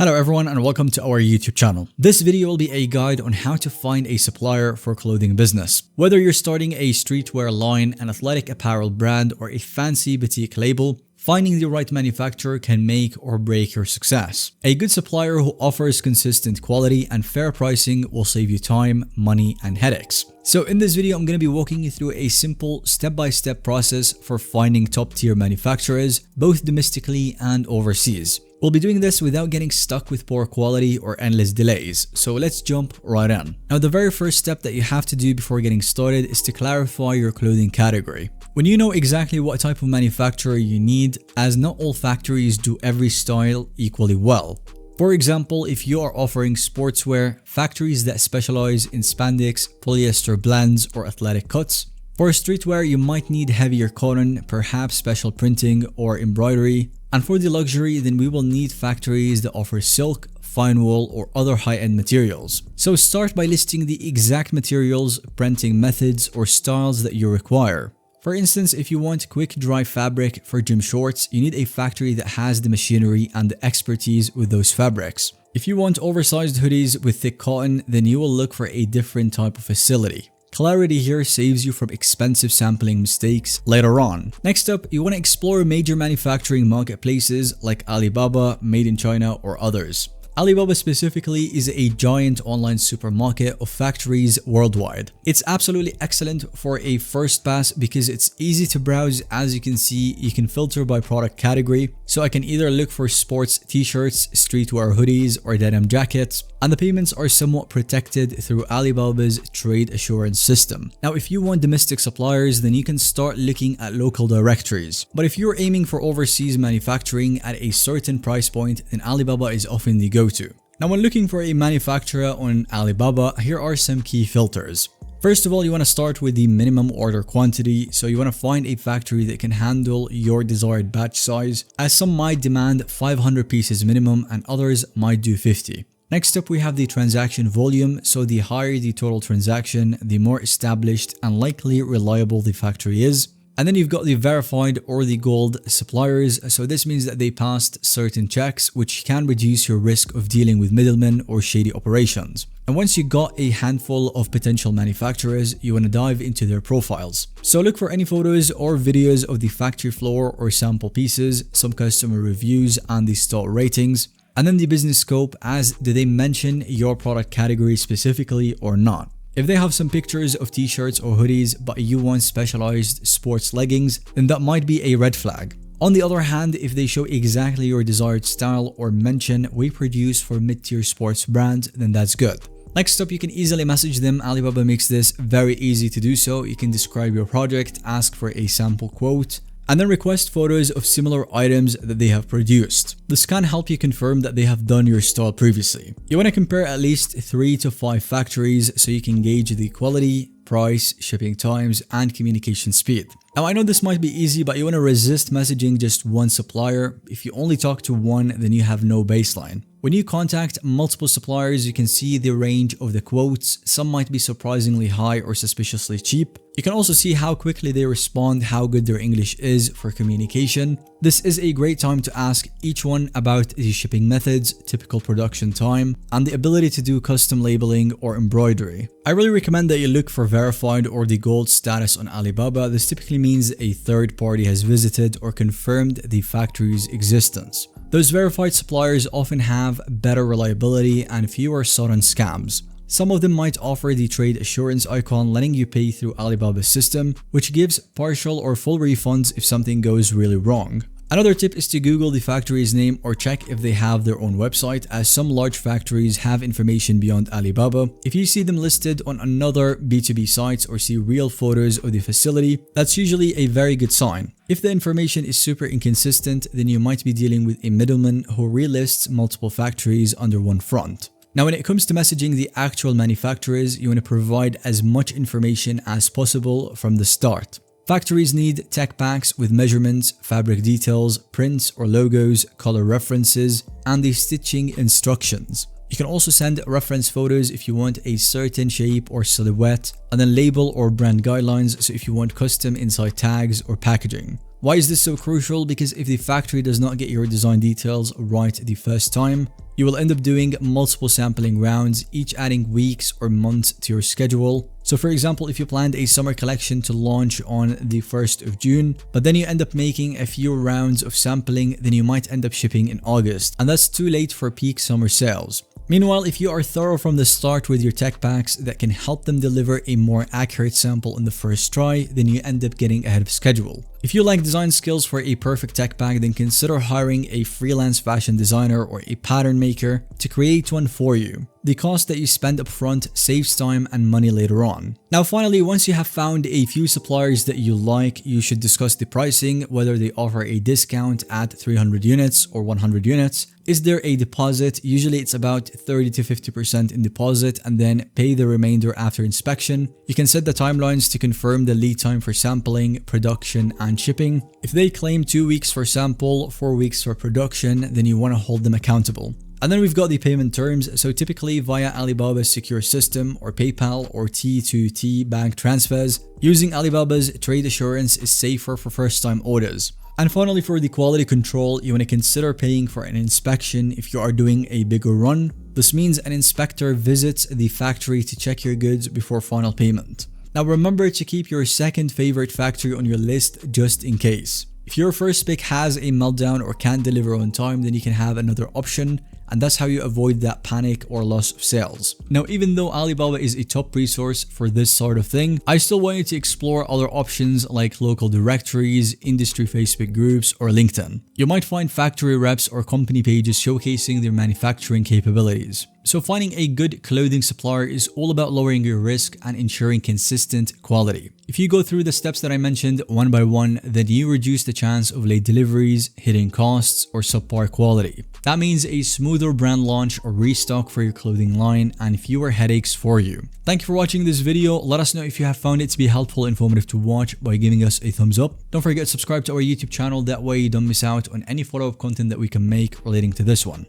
Hello everyone and welcome to our YouTube channel. This video will be a guide on how to find a supplier for clothing business. Whether you're starting a streetwear line, an athletic apparel brand, or a fancy boutique label, finding the right manufacturer can make or break your success. A good supplier who offers consistent quality and fair pricing will save you time, money, and headaches. So in this video, I'm going to be walking you through a simple step-by-step process for finding top-tier manufacturers, both domestically and overseas. We'll be doing this without getting stuck with poor quality or endless delays, so let's jump right in. Now, the very first step that you have to do before getting started is to clarify your clothing category. When you know exactly what type of manufacturer you need, as not all factories do every style equally well. For example, if you are offering sportswear, factories that specialize in spandex, polyester blends, or athletic cuts. For streetwear, you might need heavier cotton, perhaps special printing or embroidery. And for the luxury, then we will need factories that offer silk, fine wool, or other high-end materials. So start by listing the exact materials, printing methods, or styles that you require. For instance, if you want quick dry fabric for gym shorts, you need a factory that has the machinery and the expertise with those fabrics. If you want oversized hoodies with thick cotton, then you will look for a different type of facility. Clarity here saves you from expensive sampling mistakes later on. Next up, you want to explore major manufacturing marketplaces like Alibaba, Made in China, or others. Alibaba specifically is a giant online supermarket of factories worldwide. It's absolutely excellent for a first pass because it's easy to browse. As you can see, you can filter by product category. So I can either look for sports t-shirts, streetwear hoodies, or denim jackets. And the payments are somewhat protected through Alibaba's trade assurance system. Now, if you want domestic suppliers, then you can start looking at local directories. But if you're aiming for overseas manufacturing at a certain price point, then Alibaba is often the go-to. Now, when looking for a manufacturer on Alibaba, here are some key filters. First of all, you want to start with the minimum order quantity. So you want to find a factory that can handle your desired batch size, as some might demand 500 pieces minimum and others might do 50. Next up, we have the transaction volume. So the higher the total transaction, the more established and likely reliable the factory is. And then you've got the verified or the gold suppliers. So this means that they passed certain checks, which can reduce your risk of dealing with middlemen or shady operations. And once you got a handful of potential manufacturers, you want to dive into their profiles. So look for any photos or videos of the factory floor or sample pieces, some customer reviews, and the store ratings. And then the business scope, as do they mention your product category specifically or not. If they have some pictures of t-shirts or hoodies, but you want specialized sports leggings, then that might be a red flag. On the other hand, if they show exactly your desired style or mention we produce for mid-tier sports brands, then that's good. Next up, you can easily message them. Alibaba makes this very easy to do so. You can describe your project, ask for a sample quote, and then request photos of similar items that they have produced. This can help you confirm that they have done your style previously. You want to compare at least 3 to 5 factories so you can gauge the quality, price, shipping times, and communication speed. Now, I know this might be easy, but you want to resist messaging just one supplier. If you only talk to one, then you have no baseline. When you contact multiple suppliers, you can see the range of the quotes. Some might be surprisingly high or suspiciously cheap. You can also see how quickly they respond, how good their English is for communication. This is a great time to ask each one about the shipping methods, typical production time, and the ability to do custom labeling or embroidery. I really recommend that you look for verified or the gold status on Alibaba. This typically means a third party has visited or confirmed the factory's existence. Those verified suppliers often have better reliability and fewer sudden scams. Some of them might offer the trade assurance icon, letting you pay through Alibaba's system, which gives partial or full refunds if something goes really wrong. Another tip is to Google the factory's name or check if they have their own website, as some large factories have information beyond Alibaba. If you see them listed on another B2B sites or see real photos of the facility, that's usually a very good sign. If the information is super inconsistent, then you might be dealing with a middleman who relists multiple factories under one front. Now, when it comes to messaging the actual manufacturers, you want to provide as much information as possible from the start. Factories need tech packs with measurements, fabric details, prints or logos, color references, and the stitching instructions. You can also send reference photos if you want a certain shape or silhouette, and then label or brand guidelines, so if you want custom inside tags or packaging. Why is this so crucial? Because if the factory does not get your design details right the first time, you will end up doing multiple sampling rounds, each adding weeks or months to your schedule. So for example, if you planned a summer collection to launch on the 1st of June, but then you end up making a few rounds of sampling, then you might end up shipping in August, and that's too late for peak summer sales. Meanwhile, if you are thorough from the start with your tech packs that can help them deliver a more accurate sample in the first try, then you end up getting ahead of schedule. If you lack design skills for a perfect tech pack, then consider hiring a freelance fashion designer or a pattern maker to create one for you. The cost that you spend upfront saves time and money later on. Now finally, once you have found a few suppliers that you like, you should discuss the pricing, whether they offer a discount at 300 units or 100 units. Is there a deposit? Usually it's about 30 to 50% in deposit and then pay the remainder after inspection. You can set the timelines to confirm the lead time for sampling, production, and shipping. If they claim 2 weeks for sample, 4 weeks for production, then you want to hold them accountable. And then we've got the payment terms, so typically via Alibaba's secure system or PayPal or T2T bank transfers. Using Alibaba's trade assurance is safer for first-time orders. And finally, for the quality control, you want to consider paying for an inspection if you are doing a bigger run. This means an inspector visits the factory to check your goods before final payment. Now remember to keep your second favorite factory on your list just in case. If your first pick has a meltdown or can't deliver on time, then you can have another option, and that's how you avoid that panic or loss of sales. Now, even though Alibaba is a top resource for this sort of thing, I still want you to explore other options like local directories, industry Facebook groups, or LinkedIn. You might find factory reps or company pages showcasing their manufacturing capabilities. So finding a good clothing supplier is all about lowering your risk and ensuring consistent quality. If you go through the steps that I mentioned one by one, then you reduce the chance of late deliveries, hidden costs, or subpar quality. That means a smoother brand launch or restock for your clothing line and fewer headaches for you. Thank you for watching this video. Let us know if you have found it to be helpful and informative to watch by giving us a thumbs up. Don't forget to subscribe to our YouTube channel, that way you don't miss out on any follow-up content that we can make relating to this one.